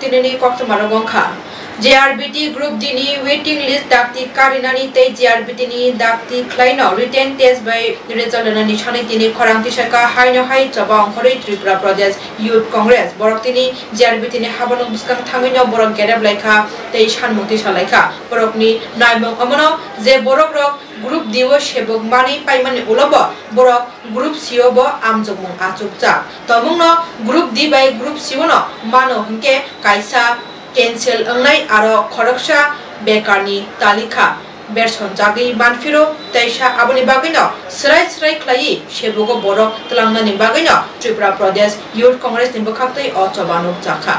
tinini koktumaro gongkha JRBT Group Dini waiting list dakti karinani tei JRBT ni dakti klaino written test by result ni chhani tini khorang tisaka haino hai jabang khorei Tripura Pradesh Youth Congress borok tini JRBT ni habano buskang thamino borok gerab laikha tei sanmukti salaikha borok ni naimong amono je borok rok Group Diwo Shebok Mani Paimani Ulobo borok Group Siobo amjokmung achukja tomungno Group D by Group Siono mano hingke kaisa cancel angnai aro khoroksa bekarni talika berson jagi manfiro taisa aboni bagino srai khlai sebogo borok tlangnani bagino Tripura Pradesh Youth Congress ni bokhaktoi ochobanuk jakha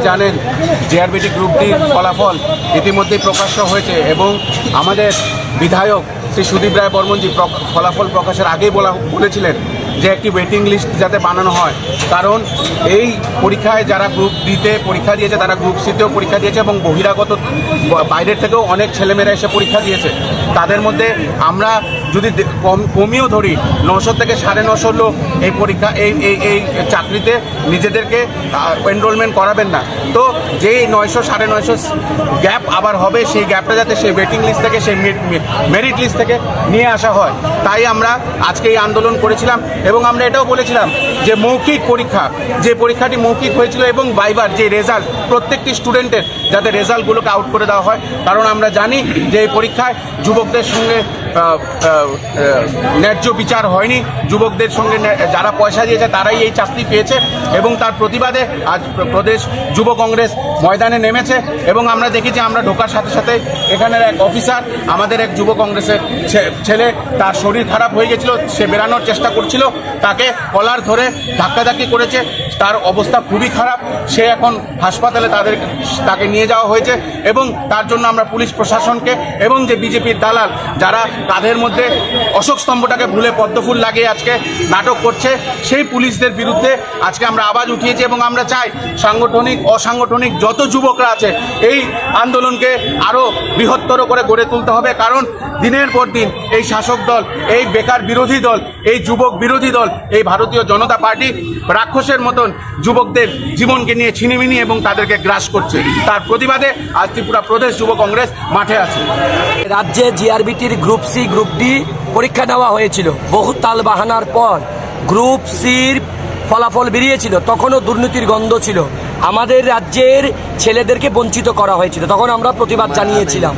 জানেন JRBT group D ফলাফল ইতিমধ্যে প্রকাশ্য হয়েছে এবং আমাদের বিধায়ক শ্রী সুদীপ রায় বর্মনজি ফলাফল প্রকাশের আগেই বলেছিলেন যে একটি ওয়েটিং লিস্ট যাতে বানানো হয় কারণ এই পরীক্ষায় যারা গ্রুপ ডিতে পরীক্ষা দিয়েছে তারা গ্রুপ সিতেও পরীক্ষা দিয়েছে এবং বহিরাগত বাইরের থেকেও অনেক ছেলেমেয়েরা এসে পরীক্ষা দিয়েছে তাদের মধ্যে আমরা যদি কমিও ধরি 900 থেকে 950 লোক এই পরীক্ষা এই চাকরিতে নিজেদেরকে এনরোলমেন্ট করাবেন না তো যেই 900 950 গ্যাপ আবার হবে সেই গ্যাপটা যাতে সেই ওয়েটিং লিস্ট থেকে সেই মেরিট লিস্ট থেকে নিয়ে আসা হয় তাই আমরা আজকে এই আন্দোলন করেছিলাম এবং আমরা এটাও বলেছিলাম যে মৌখিক পরীক্ষা যে পরীক্ষাটি মৌখিক হয়েছিল এবং ভাইবার যে রেজাল্ট প্রত্যেকটি স্টুডেন্টের যাতে রেজাল্টগুলোকে আউট করে দেওয়া হয় কারণ আমরা জানি যে এই পরীক্ষায় যুবকদের সঙ্গে ন্যায্য বিচার হয়নি যুবকদের সঙ্গে যারা পয়সা দিয়েছে তারাই এই চাকরি পেয়েছে এবং তার প্রতিবাদে আজ প্রদেশ যুব কংগ্রেস ময়দানে নেমেছে এবং আমরা দেখেছি আমরা ঢোকার সাথে সাথে এখানের এক অফিসার আমাদের এক যুব কংগ্রেসের ছেলে তার শরীর খারাপ হয়ে গেছিল সে বেরানোর চেষ্টা করছিল তাকে কলার ধরে ধাক্কাধাক্কি করেছে তার অবস্থা খুবই খারাপ সে এখন হাসপাতালে তাকে নিয়ে যাওয়া হয়েছে এবং তার জন্য আমরা পুলিশ প্রশাসনকে এবং যে বিজেপির দালাল যারা তাদের মধ্যে অশোক স্তম্ভটাকে ভুলে পদ্মফুল লাগিয়ে আজকে নাটক করছে সেই পুলিশদের বিরুদ্ধে আজকে আমরা আওয়াজ উঠিয়েছি এবং আমরা চাই সাংগঠনিক অসাংগঠনিক যত যুবকরা আছে এই আন্দোলনকে আরো বৃহত্তর করে গড়ে তুলতে হবে কারণ দিনের পর দিন এই শাসক দল এই বেকার বিরোধী দল এই যুবক বিরোধী দল এই ভারতীয় জনতা পার্টি রাক্ষসের মতন যুবকদের জীবনকে নিয়ে ছিনিমিনি এবং তাদেরকে গ্রাস করছে তার প্রতিবাদে আজ ত্রিপুরা প্রদেশ যুব কংগ্রেস মাঠে আছে রাজ্যে জিআরবিটির গ্রুপ সি গ্রুপ ডি পরীক্ষা নেওয়া হয়েছিল বহু তাল বাহানার পর গ্রুপ সির ফলাফল বেরিয়েছিল তখনও দুর্নীতির গন্ধ ছিল আমাদের রাজ্যের ছেলেদেরকে বঞ্চিত করা হয়েছিল তখন আমরা প্রতিবাদ জানিয়েছিলাম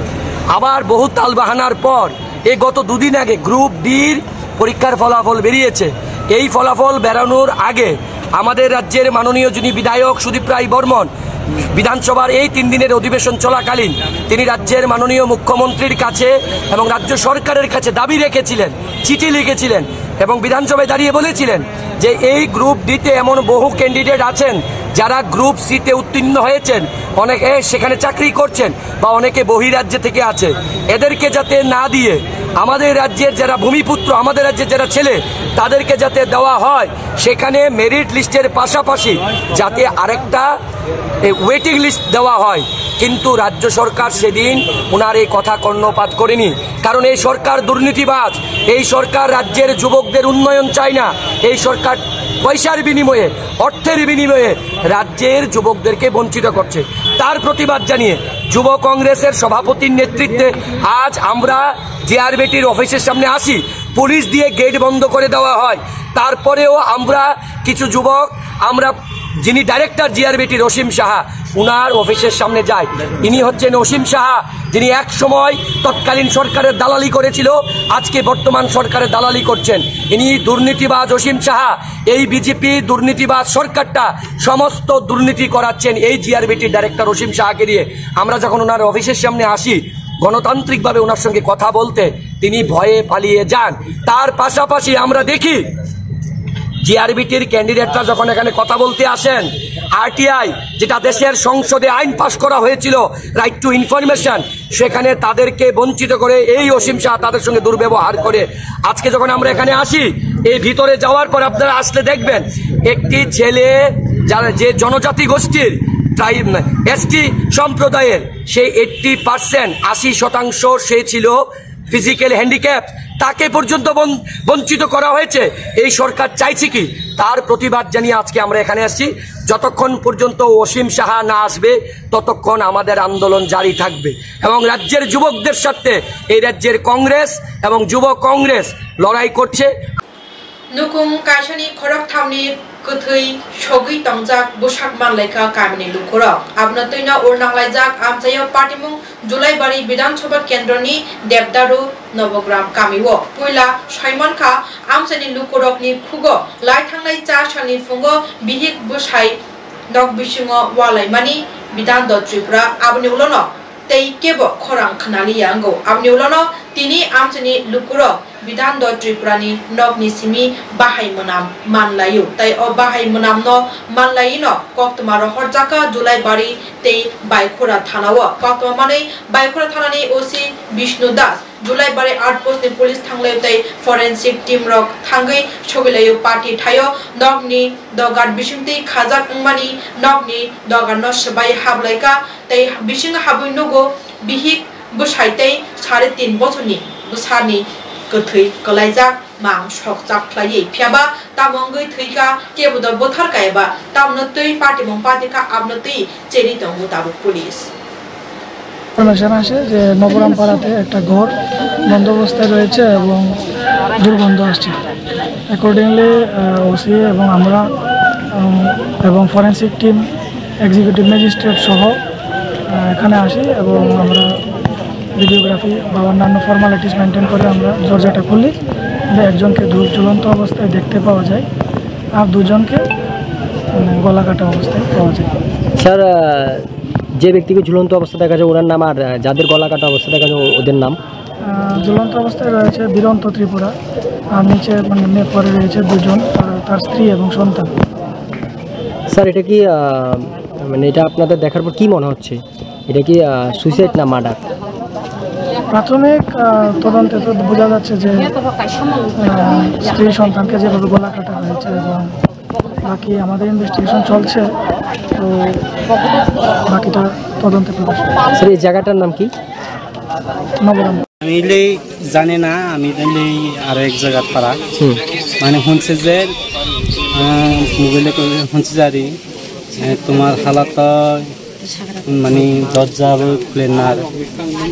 আবার বহু তাল বাহানার পর এই গত দুদিন আগে গ্রুপ ডির পরীক্ষার ফলাফল বেরিয়েছে এই ফলাফল বেরানোর আগে আমাদের রাজ্যের মাননীয় যিনি বিধায়ক সুদীপ রায় বর্মন বিধানসভার এই 3 দিনের অধিবেশন চলাকালীন তিনি রাজ্যের মাননীয় মুখ্যমন্ত্রীর কাছে এবং রাজ্য সরকারের কাছে দাবি রেখেছিলেন চিঠি লিখেছিলেন এবং বিধানসভায় দাঁড়িয়ে বলেছিলেন যে এই গ্রুপ ডিতে এমন বহু ক্যান্ডিডেট আছেন যারা গ্রুপ সিতে উত্তীর্ণ হয়েছেন অনেকে সেখানে চাকরি করছেন বা অনেকে বহিরাজ্য থেকে আছে এদেরকে যাতে না দিয়ে আমাদের রাজ্যের যারা ভূমিপুত্র আমাদের রাজ্যের যারা ছেলে তাদেরকে যাতে দেওয়া হয় সেখানে মেরিট লিস্টের পাশাপাশি যাতে আরেকটা ওয়েটিং লিস্ট দেওয়া হয় কিন্তু রাজ্য সরকার সেদিন ওনার এই কথা কর্ণপাত করেনি কারণ এই সরকার দুর্নীতিবাজ এই সরকার রাজ্যের যুবকদের উন্নয়ন চায় না এই সরকার পয়সার বিনিময়ে অর্থের বিনিময়ে রাজ্যের যুবকদেরকে বঞ্চিত করছে তার প্রতিবাদ জানিয়ে যুব কংগ্রেসের সভাপতির নেতৃত্বে আজ আমরা জিআরবিটির অফিসের সামনে আসি পুলিশ দিয়ে গেট বন্ধ করে দেওয়া হয় তারপরেও আমরা কিছু যুবক আমরা যিনি ডাইরেক্টর জিআরবিটি অসীম সাহা উনার অফিসের সামনে যায় ইনি হচ্ছেন অসীম সাহা যিনি এক সময় তৎকালীন সরকারের দালালি করেছিল আজকে বর্তমান সরকারের দালালি করছেন ইনি দুর্নীতিবাজ অসীম সাহা এই বিজেপি দুর্নীতিবাজ সরকারটা সমস্ত দুর্নীতি করাচ্ছেন এই জিআরবিটির ডাইরেক্টর অসীম সাহাকে দিয়ে আমরা যখন ওনার অফিসের সামনে আসি গণতান্ত্রিকভাবে ওনার সঙ্গে কথা বলতে তিনি ভয়ে পালিয়ে যান তার পাশাপাশি আমরা দেখি জিআরবিটির ক্যান্ডিডেটরা যখন এখানে কথা বলতে আসেন আরটিআই যেটা দেশের সংসদে আইন পাস করা হয়েছিল রাইট টু ইনফরমেশন সেখানে তাদেরকে বঞ্চিত করে এই অসীম শাহ তাদের সঙ্গে দুর্ব্যবহার করে আজকে যখন আমরা এখানে আসি এই ভিতরে যাওয়ার পর আপনারা আসলে দেখবেন একটি ছেলে যারা যে জনজাতি গোষ্ঠীর এসটি সম্প্রদায়ের সেই 80% 80% সে ছিল ফিজিক্যাল হ্যান্ডিক্যাপ তাকে পর্যন্ত বঞ্চিত করা হয়েছে। এই সরকার চাইছে কি? তার প্রতিবাদ জানিয়ে আজকে আমরা এখানে আসছি। যতক্ষণ পর্যন্ত অসীম সাহা না আসবে ততক্ষণ আমাদের আন্দোলন জারি থাকবে এবং রাজ্যের যুবকদের সাথে এই রাজ্যের কংগ্রেস এবং যুব কংগ্রেস লড়াই করছে। নুকুম কাইসানি খরক থামনি কথৈ সগৈ তংজাক বসাক মানলাইকা কামিনি লুখরক আপনা তৈনা উরনাংলাইজাক আমচাইও পার্টিमुं जुलाइबारि विधानसभा केन्द्रनि देबदारु नवग्राम कामिओ पुइला साइमानखा आमचाइनि लुखरकनि खुगो लाइथांनाय चा सालनि फुंगो बिहिक बुसाइ नक बिसिङो वालाइमानि विधान द त्रिपुरा आबनि उलनो तै केबो खरां खनालि यांगौ आबनि उलनो तिनि आमचाइनि लुखरक विधान द त्रिपुरानि नगनि सिमि बाहाय मोनाम मानलायो तै अ बाहाय मोनाम न मानलायिनो कक्तमार हरजाका जुलाइबारि तै बायखरा थानाव कक्तमा माने बायखरा थानानि ओसि विष्णु दास जुलाइबारि आउटपोस्टनि पुलिस थांलायो तै फरेन्सिक टीम रक थांगै सगैलायो पार्टी थायो नगनि दगार बिसिमति खाजाक अंमानि नगनि दगार न सबाय हाबलायका तै बिसिङ हाबै नगो बिहिक बुसाइतै 3.5 बछरनि बुसानि गथै गलायजाक मां सकजाक ख्लायै फियाबा तामंगै थैका केबोद बोथार गायबा तामनो तै पार्टीमुं पार्टीका आपनो तै चेरि दंगु दाबु पुलिस ইনফরমেশন আসে যে নবগ্রাম পাড়াতে একটা ঘর বন্ধ অবস্থায় রয়েছে এবং দুর্গন্ধ আসছে। অ্যাকর্ডিংলি ওসি এবং আমরা এবং ফরেন্সিক টিম এক্সিকিউটিভ ম্যাজিস্ট্রেট সহ এখানে আসি এবং আমরা ভিডিওগ্রাফি বা অন্যান্য ফর্মালিটিস মেনটেন করে আমরা দরজাটা খুলি। একজনকে ঝুলন্ত অবস্থায় দেখতে পাওয়া যায় আর দুজনকে গলা কাটা অবস্থায় পাওয়া যায়। স্যার, যে ব্যক্তিকে ঝুলন্ত অবস্থা দেখা যায় ওনার নাম আর যাদের গলা কাটা অবস্থা দেখা যায় ওদের নাম? ঝুলন্ত অবস্থায় রয়েছে বীরন্ত ত্রিপুরা আর নিচে মানে পরে রয়েছে দুজন, তার স্ত্রী এবং সন্তান। স্যার, এটা কি মানে এটা আপনাদের দেখার পর কি মনে হচ্ছে? এটা কি সুইসাইড না মার্ডার? প্রাথমিক তদন্তে তো বোঝা যাচ্ছে যে স্ত্রী সন্তানকে যেভাবে গলা কাটা হয়েছে এবং বাকি আমাদের ইনভেস্টিগেশন চলছে, তো বাকিটা তদন্তে প্রকাশ। স্যার, এই জায়গাটার নাম কি? নবগ্রাম। আমি জানি না, আমি আরো এক জায়গা পাড়া মানে শুনছে যে মোবাইলে শুনছে যারি তোমার হালাত মানে দরজা খুলে না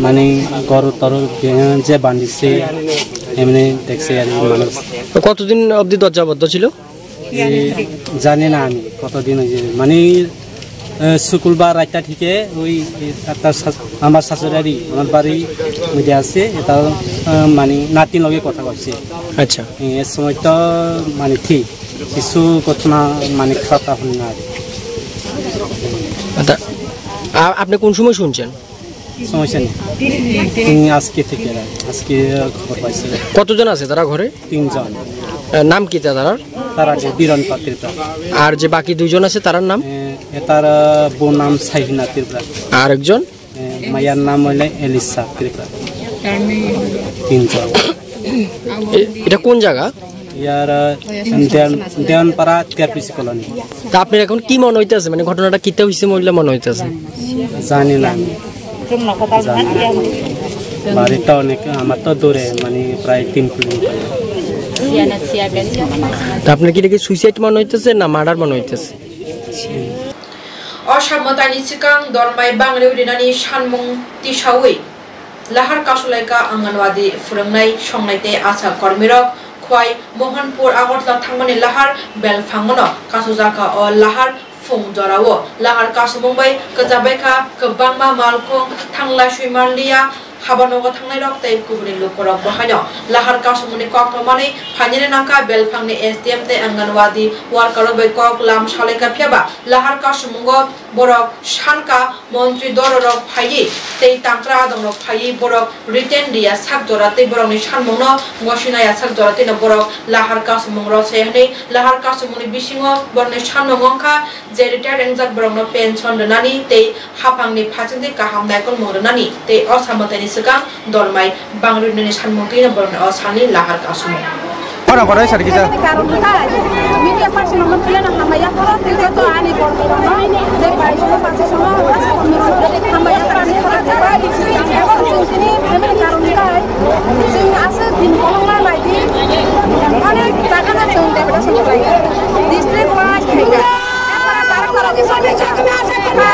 মানে গরু তরু যে বান্ধিছে এমনি দেখছে আর মানুষ। কতদিন অবধি দরজা বদ্ধ ছিল জানি না আমি কতদিন হয়েছে, মানে শুক্রবার রাতটা থেকে ওই আমার শাশুড়ি আমার বাড়ি মধ্যে আছে, এটা মানে নাতির লগে কথা বলছে। আচ্ছা, এর সময় তো মানে ঠিক কিছু ঘটনা মানে কথা হল না। আপনি কোন সময় শুনছেন? সমস্যা নেই, আজকে থেকে আজকে খবর পাইছে। কতজন আছে তারা ঘরে? 3 জন। নাম কি তার? তার আগে বীরন্ত ত্রিপুরা। আর যে বাকি 2 জন আছে তার নাম? তার বউ নাম সাইহিনা ত্রিপুরা। আর একজন মায়ের নাম হইলে এলিসা ত্রিপুরা। 3 জন। এটা কোন জায়গা? ইয়ার দেওয়ানপাড়া টিআরপিসি কলোনি। তা আপনার এখন কি মনে হইতেছে, মানে ঘটনাটা কিতে হইছে মহিলা মনে হইতেছে? জানি না, বাড়িটা অনেক আমার তো দূরে, মানে প্রায় 3 কিলোমিটার। তা আপনার কি দেখি সুইসাইড মনে হইতেছে না মার্ডার মনে হইতেছে? असामतानि सिगां दरमाय बांग्रिउ रिनानि सानमुं तिसावै लाहार कासलायका आंगनवाड़ी फोरोंनाय संनायते आशा कर्मीरक खवाय मोहनपुर आगरतला थांमानि लाहार बेलफांगनो कासुजाका अ लाहार फुं जरावो लाहार कासुमुंबाय गजाबायका गोबांमा मालखं थांला सुइमानलिया हाबानगो थांनाय रक्तै गुबुननि लुखरक बहायनो लाहार कासुमुनि कक्टमानि फाइनेनि नाका बेलफांनि एसडीएम ते आंगनवाड़ी वार्कार बै कक लाम सालेका फियाबा लाहार कासुमुंगो बरक सानका मन्त्री दररक फायि तै तांत्रा दंरक फायि बरक रिटेन रिया साक जराते बरकनि सानमुंनो गसिनाया साक जरातेनो बरक लाहार कासुमुं रसेहनि लाहार कासुमुनि बिसिङो बरनि सानमुंखा जे रिटायर एंजाक बरकनो पेन्सन दोनानि तै हाफांनि फासिंति गाहाम नायकन मोरनानि तै असामतानि सिगां दरमाय बांग्रिनि सानमुंखिनो बरनि असानि लाहार कासुमुं Orang korai sar kita. Karun kai, media pasti nomor kalian hamba ya kalau tidak tu ani korban, jadi bayi semua pasti semua rasa komunikasi hamba ya kan ini orang terbaik di sini. Kalau sini kami karun kai, sini asal di kolongan lagi, mana jangan asal daripada semua lagi. Distrik pas kita. Kalau di sana jangan asal kami.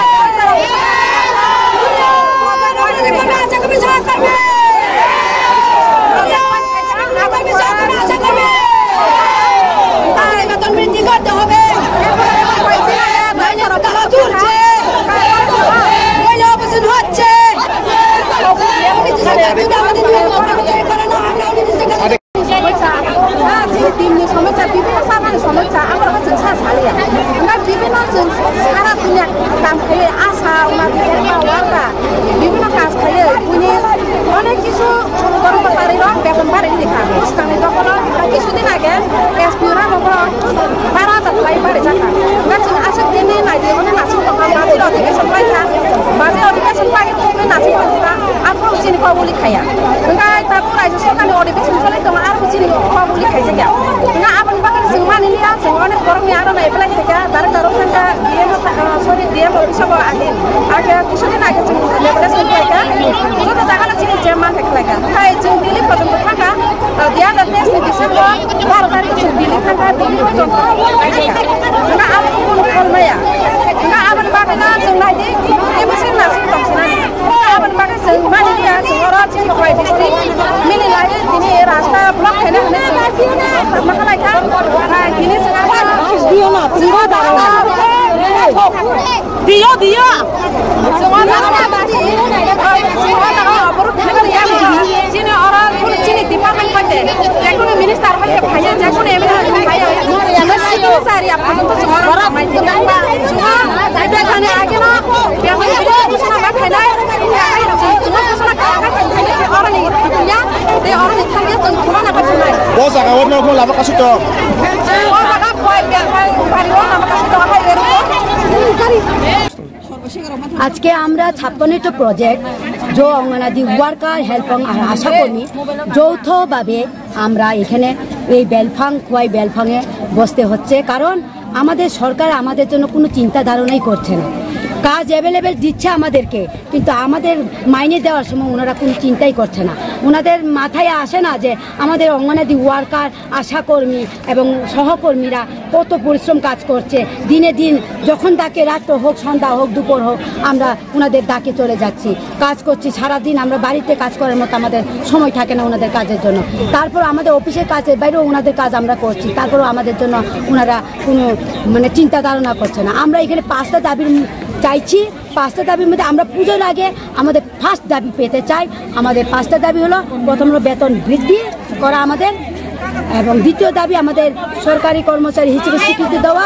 Dia. Semua sini orang pun sini department pada. Jangan minister pada kaya, jangan MLA kaya. Yang sini sehari apa tu semua orang main kenapa? Semua ada kan lagi nak. Yang itu busana kaya. Semua busana kaya orang yang punya, dia orang yang kaya semua nak pakai. Bos agak warna aku lama kasih tu. Semua nak buat biar pariwan nak kasih tu apa itu. আজকে আমরা ছাত্রনেত্র project जो anganwadi worker হেল্পং আর আশাকর্মী যৌথভাবে আমরা এখানে এই বেলফাং খোয়াই বেলফাঙে বসতে হচ্ছে কারণ আমাদের সরকার আমাদের জন্য কোনো চিন্তা ধারণাই করছে না কাজ অ্যাভেলেবেল দিচ্ছে আমাদেরকে কিন্তু আমাদের মাইনে দেওয়ার সময় ওনারা কোনো চিন্তাই করছে না ওনাদের মাথায় আসে না যে আমাদের অঙ্গনাদি ওয়ার্কার আশাকর্মী এবং সহকর্মীরা কত পরিশ্রম কাজ করছে দিনে দিন যখন ডাকে রাত্র হোক সন্ধ্যা হোক দুপুর হোক আমরা ওনাদের ডাকে চলে যাচ্ছি কাজ করছি সারাদিন আমরা বাড়িতে কাজ করার মতো আমাদের সময় থাকে না ওনাদের কাজের জন্য তারপর আমাদের অফিসের কাজের বাইরেও ওনাদের কাজ আমরা করছি তারপরেও আমাদের জন্য ওনারা কোনো মানে চিন্তা ধারণা করছে না আমরা এখানে 5টা দাবির চাইছি 5টা দাবির মধ্যে আমরা পুজোর আগে আমাদের ফার্স্ট দাবি পেতে চাই আমাদের 5টা দাবি হলো প্রথম হলো বেতন বৃদ্ধি করা আমাদের এবং দ্বিতীয় দাবি আমাদের সরকারি কর্মচারী হিসেবে স্বীকৃতি দেওয়া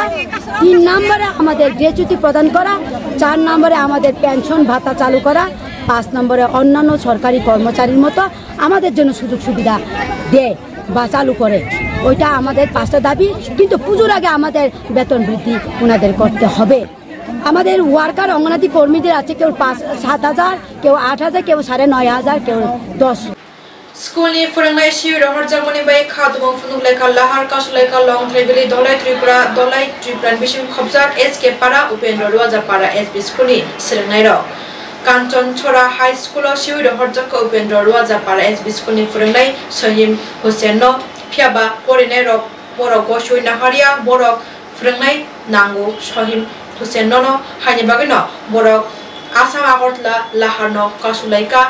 3 নম্বরে আমাদের গ্র্যাচুইটি প্রদান করা 4 নম্বরে আমাদের পেনশন ভাতা চালু করা 5 নম্বরে অন্যান্য সরকারি কর্মচারীর মতো আমাদের জন্য সুযোগ সুবিধা দেয় বা চালু করে ওইটা আমাদের 5টা দাবি কিন্তু পুজোর আগে আমাদের বেতন বৃদ্ধি ওনাদের করতে হবে আমাদের ওয়ার্কার অঙ্গনাদি কর্মীদের আছে কেউ 7,000 কেউ 8,000 কেউ 9,500 কেউ 10 स्कूलनि फोरोंनाय शिबिराव हरजामनि बाय खादुमं फुनुलेखा लाहार कासुलेखा लं त्रिबेलि दलाय त्रिपुरा बिसिम खबजाक एसके पारा उपेन्द्र रुवाजापारा एसबी स्कूलनि सोलोंनाय र कांचन छोरा हाई स्कूल शिबिराव हरजाखौ उपेन्द्र रुवाजापारा एसबी स्कूलनि फोरोंनाय सहिम हुसेन फियाबा फरायनाय र बरक गसुइ नाहारिया बरक फोरोंनाय नांगौ सहिम हुसेन हानि बागै बरक आसाम आगरतला लाहार न कासुलेखा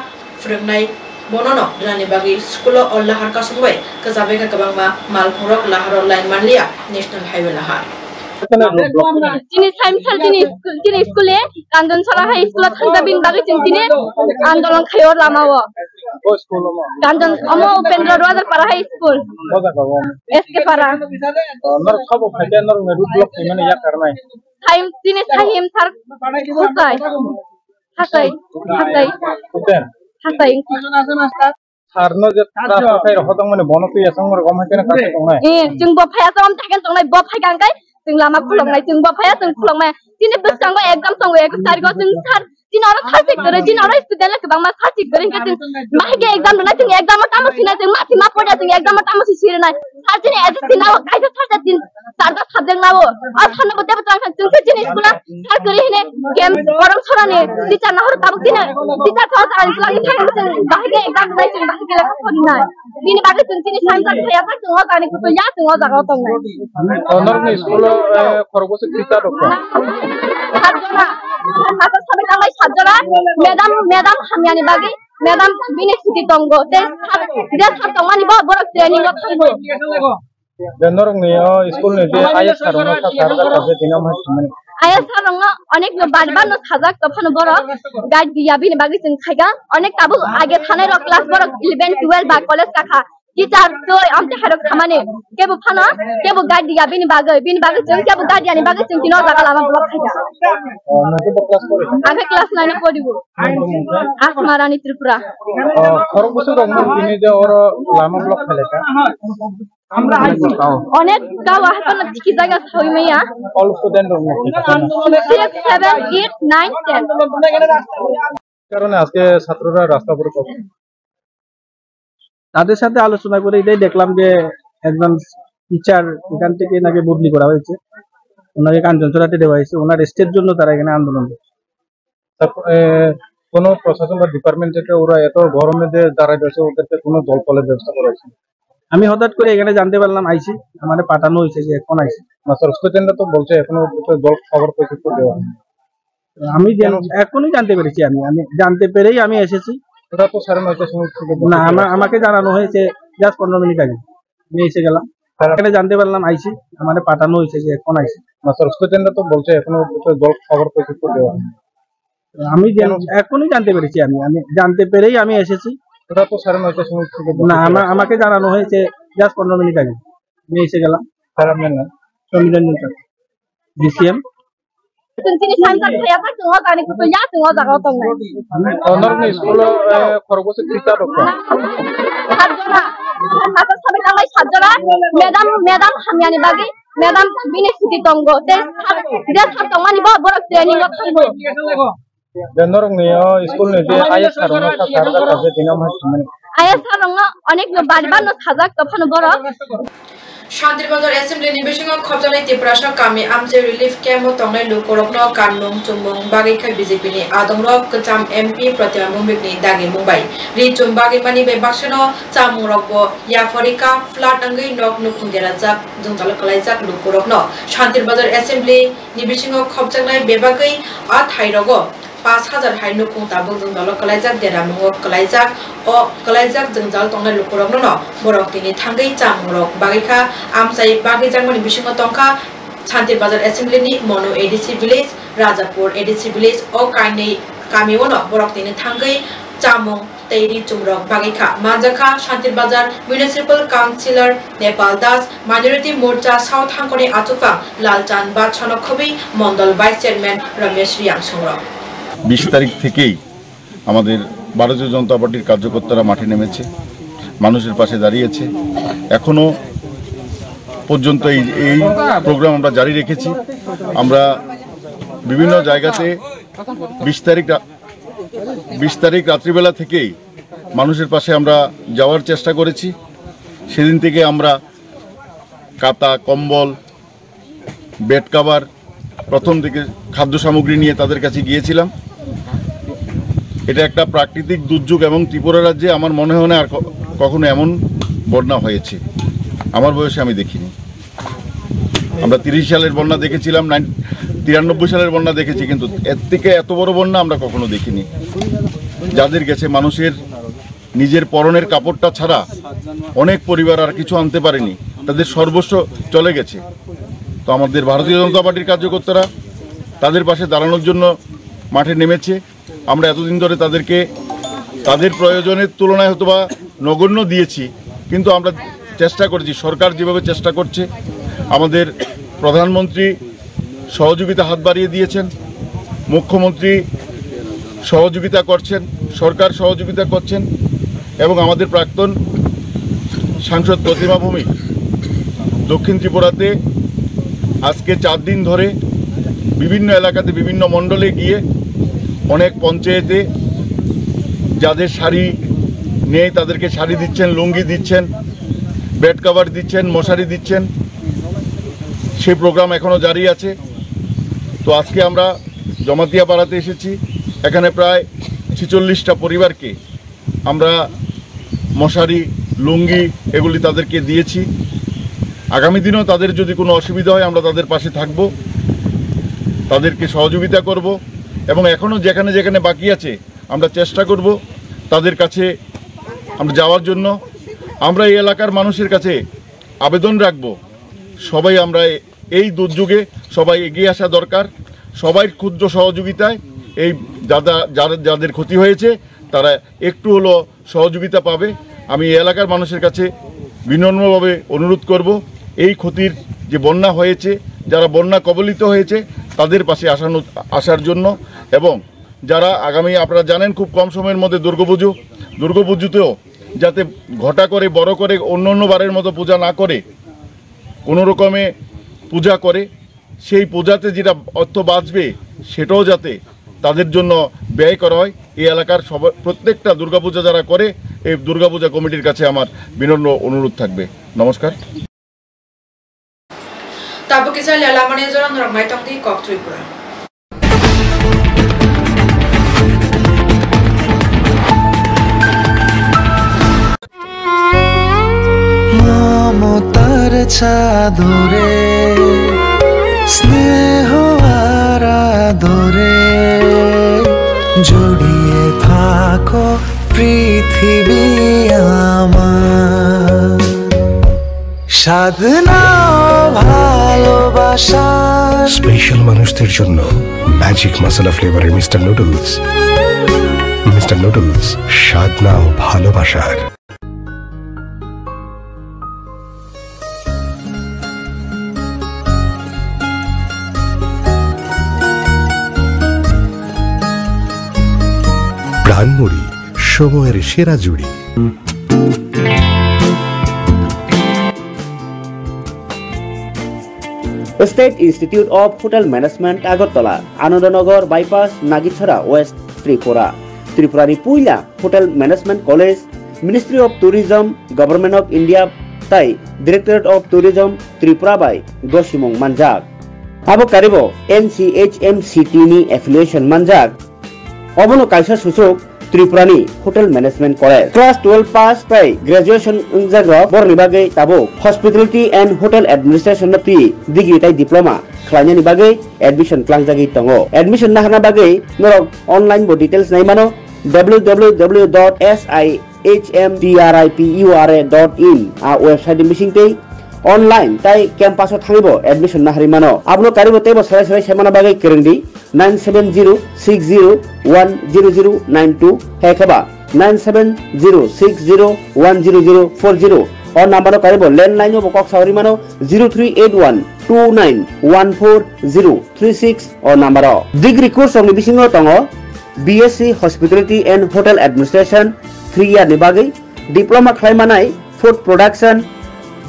फोरोंनाय Bonono Rani bagi sekolah Allah harga sungguh kezabekan kebangma malkurok lahar lain manlia National Highway lahar. Jenis samsal jenis sekolah kanjon salah high sekolah tangga bin bagi jenis andolan kayor lama wa. Kanjon amo Upendra Ruwajar para high school. SK para. Nar khabu khajah nar merut blok ini ya karena. Time jenis time thar hasai. Harno je ta pakai rohotong mana bono tu ya sangmar gomah kena kasih tongai. Jeng bapaya tom taken tongai bapaya gangkai jeng lama kulong nai jeng bapaya jeng kulong nai. Jini bus sanggo exam sanggo ek tari go jeng thar jini orang thasik kere jini orang student lah kebang mas thasik kere jeng mahge exam nai jeng exam tamu sini jeng mati ma poda jeng exam tamu sisi nai Sarjini edisi nawo kaisa sarjin sarda sabjek nawo asana bodde batang jengke jenis kula sarkari hine game orang sorane teacher nahor tabuk dina teacher thor tan lagi thang jeng bahige exam nai jeng bahige la khoni nai dini bage jengni samta khaya tak jeng tani kutu ya jeng jaga tong nai Normal school khorgose teacher doktor sarjona asa sabe kalai sarjona madam hamiani bage madam bini suti tongo te dia sartongani ba borok training lo thangbo Normal school ne je IS sarona sarda kaje dinam hasmane Ayah sarang अनेक बार न साजा कफन बर guide दिया भी बागी जों खायगा अनेक ताबो आगे थानाय र क्लास बर 11 12 बा कॉलेज काखा टीचर तो आमते हारो खामाने केबो फाना केबो गाइड दिया भी बागी जों केबो गाइड यानि बागी जों तिनो जागा लामा ब्लक खायगा आगे क्लास 9 पढिबो आसमारानी त्रिपुरा खरगोसो दङ तिनी जे और लामा ब्लक खालेका अनेक गाव हातन थिकी जायगा सयमैया ऑल स्टूडेंट दङ 6 7 8 9 10 কারণে আজকে ছাত্ররা রাস্তা উপরে পড়ছে তাদের সাথে আলোচনা করে এটাই দেখলাম যে একজন টিচার এখান থেকে নাকি বদলি করা হয়েছে ওনাকে কাঞ্চনছড়াতে দেওয়া হয়েছে ওনার রেস্টের জন্য তারা এখানে আন্দোলন করছে কোনো প্রশাসন বা ডিপার্টমেন্ট থেকে ওরা এত গরমে যে দাঁড়ায় রয়েছে ওদেরকে কোনো জল ফলের ব্যবস্থা করা হয়েছে আমি হঠাৎ করে এখানে জানতে পারলাম আইসি আমাদের পাঠানো হয়েছে যে এখন আইসি মাস্টার স্টুডেন্টরা তো বলছে এখনো জল খাবার পয়সা করে দেওয়া আমি এখনই জানতে পেরেছি আমি জানতে পেরেই আমি এসেছি ওটা তো 9:30টার সময় না আমাকে জানানো হয়েছে জাস্ট 15 মিনিট আগে আমি এসে গেলাম এখানে জানতে পারলাম আইসি আমাদের পাঠানো হয়েছে যে এখন আইসি মাস্টার স্টুডেন্টরা তো বলছে এখনো জল খাবার পয়সা করে দেওয়া আমি এখনই জানতে পেরেছি আমি জানতে পেরেই আমি এসেছি ওটা তো 9:30টার সময় না আমাকে জানানো হয়েছে জাস্ট 15 মিনিট আগে আমি এসে গেলাম আপনার নাম সমীরঞ্জন চক্র DCM Jengni samta khaya tak jeng tani kutu ya jeng jaga tong nai Normal school khorgose teacher doktor sarjona asa sabe kalai sarjona madam hamiani bage madam bini suti tongo te dia sartongani ba borok training lo thangbo Normal school ne je IS sarona sarda kaje dinam hasmane ayah sarang अनेक बार न साजा कफन बर शान्तिरबाजार assembly निवेशक खबजानाय त्रिपुरा कामी आमचे relief camp तंगनाय लुकरकनो कानलुं चुमबुं बागैखा BJP नि आदंरक कचाम MP प्रतिमा मुंबिकनि दागि मुंबाई रिचुम बागैमानि बे बाक्सनो चामुंरकबो याफरिका flat अंगै नक नुखुंगेराजाक जोंताल कलाइजाक लुकरकनो शान्तिरबाजार assembly निवेशक खबजानाय बेबागै आ थाइरगो 5000 high नुखुं ताबुं जोंताल कलाइजाक देरामुंग कलाइजाक o kalaijak jengjal tongnai lukurok no borok tini thangai chamrok bagika amsai bagi jangmani bisingo tongka Shantirbazar Assembly ni Mono ADC Village Rajapur ADC Village o kainei kamiono borok tini thangai chamung teiri chumrok bagika manjaka Shantirbazar Municipal Councillor Nepal Das Minority Morcha South Hangkoni Achuka Lalchan Bachano Khobi Mondol Vice Chairman Ramesh Riam Songrok 20 তারিখ থেকেই আমাদের ভারতীয় জনতা পার্টির কার্যকর্তারা মাঠে নেমেছে মানুষের পাশে দাঁড়িয়েছে এখনো পর্যন্ত এই প্রোগ্রাম আমরা জারি রেখেছি আমরা বিভিন্ন জায়গাতে 20 তারিখ রাত্রিবেলা থেকেই মানুষের পাশে আমরা যাওয়ার চেষ্টা করেছি সেদিন থেকে আমরা কাতা কম্বল বেড কভার প্রথম থেকে খাদ্য সামগ্রী নিয়ে তাদের কাছে গিয়েছিলাম এটা একটা প্রাকৃতিক দুর্যোগ এবং ত্রিপুরা রাজ্যে আমার মনে হয় না আর কখনো এমন বন্যা হয়েছে আমার বয়সে আমি দেখিনি আমরা 30 সালের বন্যা দেখেছিলাম 93 সালের বন্যা দেখেছি কিন্তু এর থেকে এত বড় বন্যা আমরা কখনো দেখিনি যাদের গেছে মানুষের নিজের পরনের কাপড়টা ছাড়া অনেক পরিবার আর কিছু আনতে পারেনি তাদের সর্বস্ব চলে গেছে তো আমাদের ভারতীয় জনতা পার্টির কার্যকর্তারা তাদের পাশে দাঁড়ানোর জন্য মাঠে নেমেছে আমরা এতদিন ধরে তাদেরকে তাদের প্রয়োজনের তুলনায় হয়তোবা নগণ্য দিয়েছি কিন্তু আমরা চেষ্টা করেছি সরকার যেভাবে চেষ্টা করছে আমাদের প্রধানমন্ত্রী সহযোগিতা হাত বাড়িয়ে দিয়েছেন মুখ্যমন্ত্রী সহযোগিতা করছেন সরকার সহযোগিতা করছেন এবং আমাদের প্রাক্তন সাংসদ প্রতিমা ভৌমিক দক্ষিণ ত্রিপুরাতে আজকে 4 দিন ধরে বিভিন্ন এলাকাতে বিভিন্ন মণ্ডলে গিয়ে অনেক পঞ্চায়েতে যাদের শাড়ি নেই তাদেরকে শাড়ি দিচ্ছেন লুঙ্গি দিচ্ছেন বেড কভার দিচ্ছেন, মশারি দিচ্ছেন, সেই প্রোগ্রাম এখনও জারি আছে। তো আজকে আমরা জমাতিয়া পাড়াতে এসেছি। এখানে প্রায় 46টা পরিবারকে আমরা মশারি, লুঙ্গি এগুলি তাদেরকে দিয়েছি। আগামী দিনেও তাদের যদি কোনো অসুবিধা হয় আমরা তাদের পাশে থাকব, তাদেরকে সহযোগিতা করব এবং এখনও যেখানে যেখানে বাকি আছে আমরা চেষ্টা করব তাদের কাছে আমরা যাওয়ার জন্য। আমরা এই এলাকার মানুষের কাছে আবেদন রাখব, সবাই আমরা এই দুর্যোগে সবাই এগিয়ে আসা দরকার। সবাই ক্ষুদ্র সহযোগিতায় এই যাদের ক্ষতি হয়েছে তারা একটু হলো সহযোগিতা পাবে। আমি এই এলাকার মানুষের কাছে বিনম্রভাবে অনুরোধ করব এই ক্ষতির যে বন্যা হয়েছে, যারা বন্যা কবলিত হয়েছে তাদের পাশে আসার জন্য। এবং যারা আগামী, আপনারা জানেন খুব কম সময়ের মধ্যে দুর্গাপুজোতেও যাতে ঘটা করে বড় করে অন্য বারের মতো পূজা না করে কোনো রকমে পূজা করে, সেই পূজাতে যেটা অর্থ বাঁচবে সেটাও যাতে তাদের জন্য ব্যয় করা হয়। এই এলাকার প্রত্যেকটা দুর্গাপূজা যারা করে এই দুর্গাপূজা কমিটির কাছে আমার বিনম্র অনুরোধ থাকবে। নমস্কার। মমতার চাদরে স্নেহ আর আদরে জড়িয়ে থাকো পৃথিবী আমার, সাধনা ভালোবাসা। স্পেশাল মানুষদের জন্য ম্যাজিক মশলা ফ্লেভারের মিস্টার নুডলস। মিস্টার নুডলস, স্বাদ নাও ভালোবাসার। প্রাণমুড়ি, সময়ের সেরা জুড়ি। State institute of hotel management Agartala, Anandnagar bypass, Nagichhara, west Tripura. ত্রিপুরানি পুইলা hotel management college, ministry of tourism, government of India তাই directorate of tourism Tripura by গসিমং মানজাক। আবো কারিব NCHMCT নি এফিলিয়েশন মানজাক। অবনো কাইসা সুযোগ ত্রিপুরানি hotel management college. Class 12 pass পাই গ্রাজুয়েশন জাগ্র বরনি বাগে তাবো হসপিটালিটি এন্ড হোটেল অ্যাডমিনিস্ট্রেশন পি ডিগ্রি তাই ডিপ্লোমা খালাইনি বাগে এডমিশন ক্লাংজাগি তঙ্গো। এডমিশন নাহানা বাগে নরক অনলাইন বো ডিটেইলস নাই মানো www.shmtripura.in আ ওয়েবসাইট মিশিংতেই অনলাइन ताई कैंपासो थांगिबो एडमिशन नाहारि मानो आपनो कारिबो तेबो सराय सराय सेमाना बागै केरेंदि 9706010092 हेखबा 9706010040 और नम्बरो कारिबो लैंडलाइन बो कक सावरि मानो 0381291436 और नम्बरो डिग्री कोर्स नि बिसिङो तंगो BSc hospitality and hotel administration 3 year नि बागै डिप्लोमा खालायमानाय food production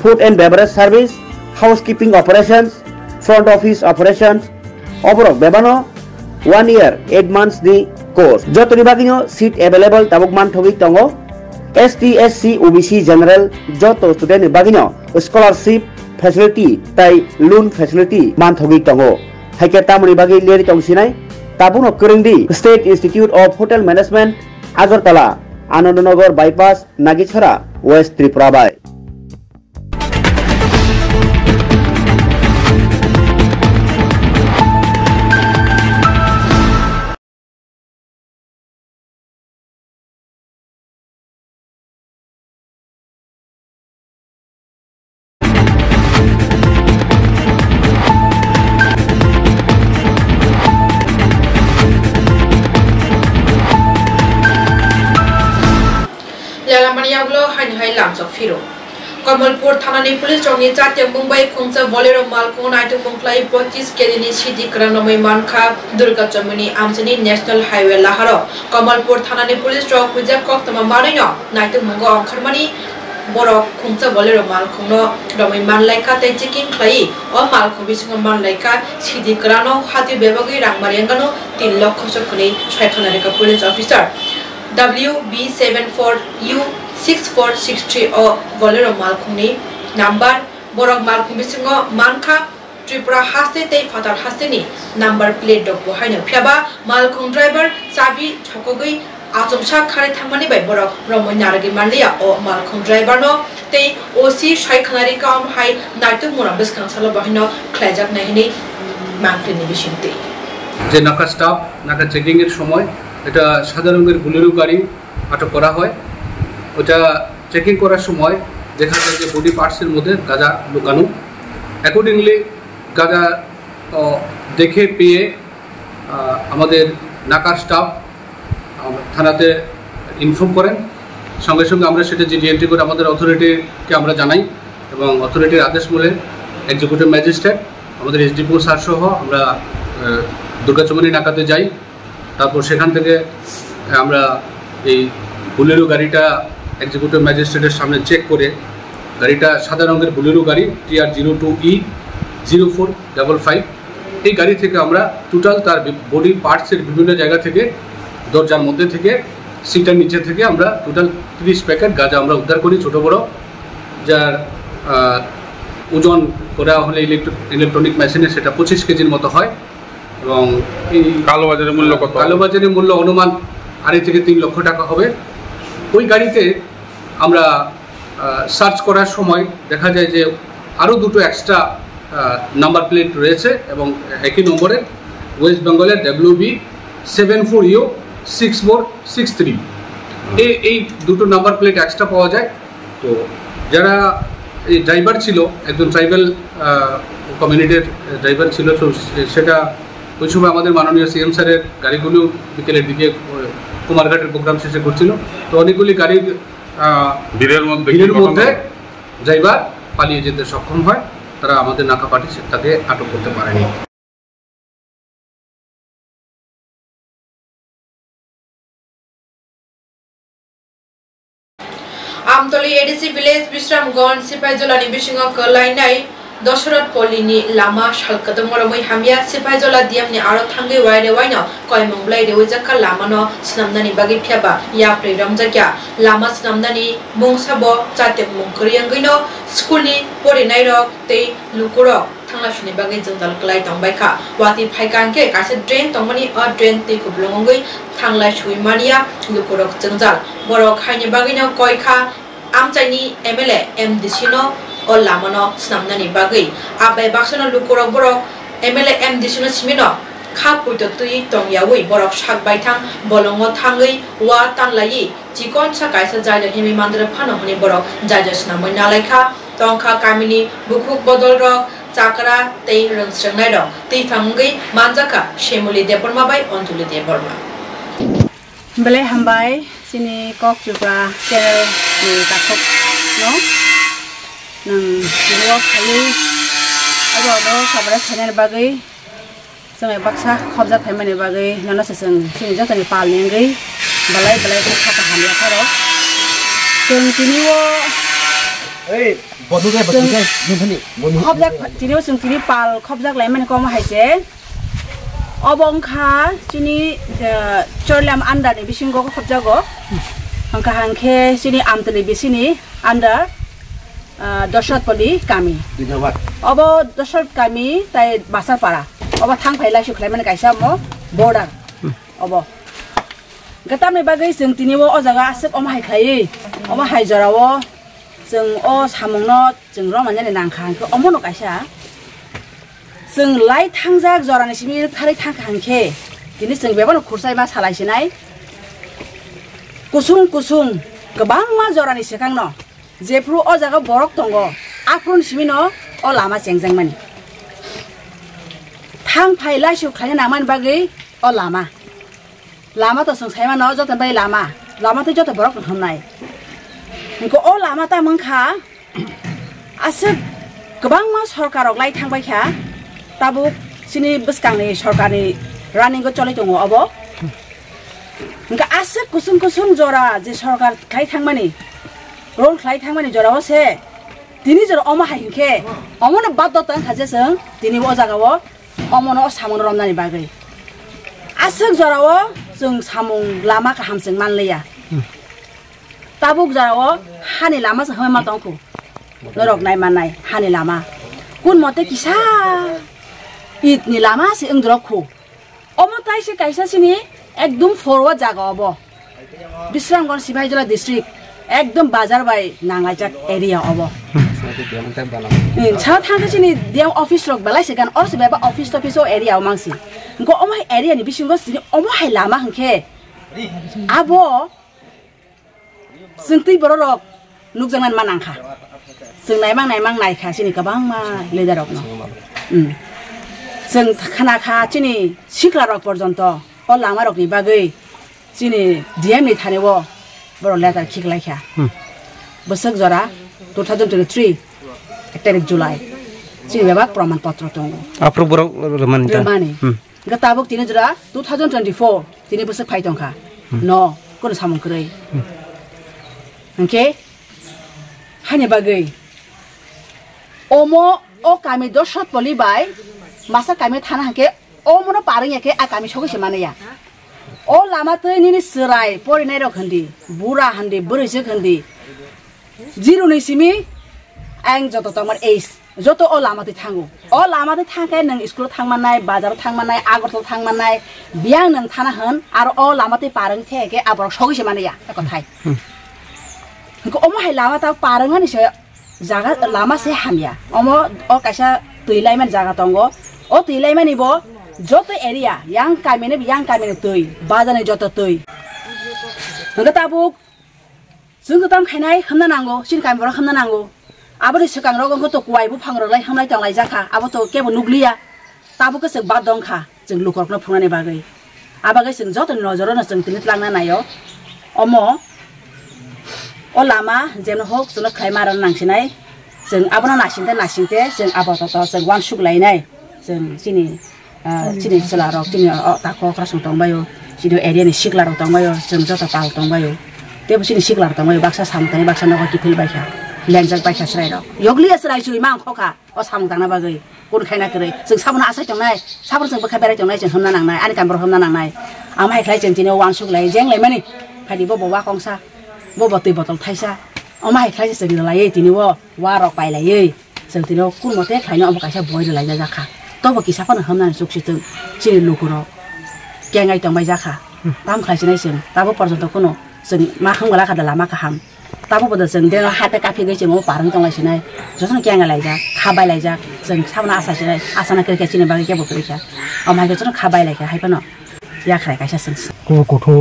food and beverage service, housekeeping operations, front office operations, overall bebano 1 year 8 months the course. Jotoni bagino seat available tabuk man thogi tongo ST SC OBC general joto student bagino scholarship facility tai loan facility man thogi tongo haike tamuni bagi leri tongsinai tabuno kurindi State Institute of Hotel Management Agartala Anandanagar bypass Nagichhara West Tripura by Kamalpur थाना police चौकी जातीय मुंबई खुंचा Bolero मालको नाइटो मुंगलाई 25 KG नि सिटी क्रनमै मानखा दुर्गा चमनी आमचनी नेशनल हाईवे लाहारो कमलपुर थाना पुलिस चौक हुजा कक्तमा मारैनो नाइटो मुंगो अंखरमनी बरो खुंचा बोलेरो मालखोनो रमै मानलाइका तै चेकिंग खलाई अ मालखो बिसिङ मानलाइका सिटी क्रनो हाति बेबगै रांगमारियांगानो 3 लाख खसखनि 6 खानारिका police officer WB74U 6463 o bolero malkhungni number borok malkhung bisingo mankha Tripura haste tei fatar haste ni number plate dok bo haino phiaba malkhung driver sabi chokogui achomsa khare thamani bai borok romoi naragi manliya o malkhung driver no tei OC shaikhanari kam hai naitu mona biskang salo bahino khlajak nahini মানফিনি বিশিন্তে যে নাকা staff নাকা checking এর সময় এটা সাদা রঙের Bolero গাড়ি আটক করা হয় ওটা চেকিং করার সময় দেখা যায় যে বডি পার্টসের মধ্যে গাঁজা লুকানো অ্যাকর্ডিংলি গাঁজা দেখে পেয়ে আমাদের নাকার স্টাফ থানাতে ইনফর্ম করেন সঙ্গে সঙ্গে আমরা সেটা জিডি এন্ট্রি করে আমাদের অথরিটিকে আমরা জানাই এবং অথরিটির আদেশ মূলে এক্সিকিউটিভ ম্যাজিস্ট্রেট আমাদের এসডিপিও স্যার সহ আমরা দুর্গাচমনি নাকাতে যাই তারপর সেখান থেকে আমরা এই বুলেরো গাড়িটা এক্সিকিউটিভ ম্যাজিস্ট্রেটের সামনে চেক করে গাড়িটা সাদা রঙের বুলেরো গাড়ি TR02E0455 এই গাড়ি থেকে আমরা টোটাল তার বডি পার্টসের বিভিন্ন জায়গা থেকে দরজার মধ্যে থেকে সিটার নিচে থেকে আমরা টোটাল 30 প্যাকেট গাঁজা আমরা উদ্ধার করি ছোটো বড়ো যার ওজন করা হলে ইলেকট্রনিক মেশিনে সেটা 25 কেজির মতো হয় এবং এই কালোবাজারের মূল্য কত কালোবাজারের মূল্য অনুমান 2.5 থেকে 3 লক্ষ টাকা হবে ওই গাড়িতে আমরা সার্চ করার সময় দেখা যায় যে আরও দুটো এক্সট্রা নাম্বার প্লেট রয়েছে এবং একই নম্বরে ওয়েস্ট বেঙ্গলের WB74U6463 এই দুটো নাম্বার প্লেট এক্সট্রা পাওয়া যায় তো যারা এই ড্রাইভার ছিল একজন ট্রাইবাল কমিউনিটির ড্রাইভার ছিল তো সেটা ওই সময় আমাদের মাননীয় সিএম স্যারের গাড়িগুলো বিকেলের দিকে কুমারঘাটের প্রোগ্রাম শেষে করছিল তো অনেকগুলি গাড়ির ভিড়ের মধ্যে ড্রাইভার পালিয়ে যেতে সক্ষম হয় তারা আমাদের নাকা পার্টি তাকে আটক করতে পারেনি আমতলি এডিসি ভিলেজ বিশ্রামগঞ্জ সিপাইজলানি বিসিং কলাইনাই দশরথ পল্লীনি লামা সালকাদ মরমই হামিয়া সিপাইজলা দিয়ামনি আরো থাঙ্গি ওয়াইরে ওয়াইনো কয়মংলাই রেওজাকা লামানো স্নামনানি বাগি ফিয়াবা ইয়াপ্রে রমজাকিয়া লামা স্নামনানি মুংসাবো চাতে মুংকরিয়াঙ্গিনো স্কুলনি পরিনাই রক তেই লুকুরক थांलासुनि बागै जोंदाल क्लाइ तंबायखा वाति फाइकांके कासे ड्रेन तंगमनि अ ड्रेन दैखौ ब्लंगै थांलाय सुइमानिया लुकुरक जोंजाल बरक हाइनि बागैनो कयखा आमचाइनि एमएलए एमडिसिनो अ लामानो स्नामनानि बागै आबाय बाक्सनो लुकुरक बरक एमएलए एमडिसिनो सिमिनो खा पुइतो तुइ तंयावै बरक साकबायथां बलंगो थांगै वा तानलायि जिकन सा कायसा जायजा हिमि मान्द्र फानो हनि बरक जायजा स्नामै नालायखा तंखा कामिनि बुकुक बदल रक चाकरा तै रंस्रंनाय दं तै फांगै मानजाका शेमुली देबरमा बाय अनजुलि देबरमा बले हामबाय सिनि कक जुब्रा चेनेल नि काथक नो नों बिनो खालि अबनो साबरा चेनेल बागै जों बाक्सा खबजा फायमानि बागै ननस जों जों जतनि पालनेंगै बलाय बलाय खाका हामला खारो जों तिनिओ ओइ बदुगे नोंथांनि खबजाक तिनिओ जों तिनि पाल खबजाक लाय माने कम हायसे अबंखा सिनि चरलाम आन्दारनि बिसिंगो खबजागो हांखा हांखे सिनि आमतलि बिसिनि आन्दार दशरथपल्ली कामी धन्यवाद अब दशरथ कामी ताय बासापारा अब थां फाइला सुख्लाय माने गायसा म बर्डार अब गतामनि बागै जों तिनिओ अ जागा आसक अम हायखायै अम हायजरावो जों अ सामुंनो जों र माने नांखांखो अमनो गायसा जों लाइ थांजाक जरानि सिमि थारै थांखांखे दिनै जों बेबानो खुरसाय मा सालायसिनाय कुसुं कुसुं गोबां मा जरानि सेखांनो जेफ्रु अ जागा बरक दंगो आफ्रुन सिमिनो अ लामा जेंजें माने थां फाइला सुख्लाय नामान बागै अ लामा त जों सायमा न जतन बाय लामा त जत बरक हमनाय इनको अ लामा ता मंखा आसे गोबां मा सरकारक लाइ थांबायखा ताबु सिनि बसकांनि सरकारनि रानिंगो चलै दङ अब इनका आसे कुसुं कुसुं जरा जे सरकार खाइ थांमानि रोल खाइ थांमानि जराव से दिनि जरा अमा हाइखे अमनो बाद्द तन खाजे जों दिनि अ जागाव अमनो सामुन रमनानि बागै आसे जराव जों सामुं Lama काहामजों मानलैया tabuk jaro hani lama sa hama tongku norok nai manai hani lama kun mote kisa it ni lama si engdrok khu omo tai se kaisa sini ekdom forward jaga obo Bisramganj Sibaijola district ekdom bazar bai nangajak area obo Sa thangka sini dia office rok balai segan or sebaba office area mangsi ko omo area ni bisingo sini omo hai lama hangke abo sengti borok nukjangan manangkha sengnai mang kha sini kabang ma ledarok no seng khana kha sini sikla rok porjonto o lama rok ni bagai sini DM ni thanewo boro letter khiklai kha bosak jora 2023 1 July sini beba praman patra tongo approval remani gatabok tini jora 2024 tini bosak phai tongkha no kono samung krei okay hanya bagai omo o kami dosot poli bai masa kami thana hake omo no pareng yake a kami sogo semane ya o lama tei ni serai pori nai rok handi bura handi burisi handi zero ni simi ang joto tomar ace joto o lama te thangu o lama te thangke nang school thangmanai bazar thangmanai agortol thangmanai biang nang thana han aro o lama te pareng theke abrok sogo semane ya ta kothai ko omo hai lama ta parengan ni se jaga lama se hamya omo o kaisa tuilai man jaga tongo o tuilai mani bo joto area yang kamene tui bazane joto tui ngata tabuk sung tam khainai hamna nango sin kam bor hamna nango abori sekang rog ko to kuai bu phangrok lai hamlai tanglai jakha abo to kebo nuklia tabuk ke sek badong kha jeng lukork na phunani bagai abagai sing joto nojoro na jeng tinit langna nayo omo o lama jemno hok suno khaimaran nangsinai jeng abona nasinte jeng abato to jeng wan suk lainai jeng sini selarok sini tako krasung tongbayo sini area ni siklarok tongbayo jeng joto pal tongbayo tebo sini siklar tongbayo baksa samtani baksa noko kipil baikha lenjak baikha srai rok yogli asrai chui mang khokha o samung tangna bagai kun khaina krai jeng sabona asai tongnai sabon jeng bakha berai tongnai jeng hamna nangnai ani kam bor hamna nangnai amai khlai jeng tini wan suk lai jeng lai mani phadi bo wa kongsa bo botoi botol thaisa amai khlai jeng lai tini wo warok pai lai jeng tini kun mote khlaina am kaisa boi lai jakha tobo kisa pon hamna suksiteng chini lukuro kengai tongbai jakha tam khlaisnai sing tabo porjonto kuno sing ma khangala kada lama ka ham tabo bodo sing de hate ka phige jeng o parang tonglai sinai joson kenga laija khabai laija sing sabna asa sinai asana kre chini bagi ke bokrecha amai joson khabai laika haipano ya khrai kaisa sing ko kotho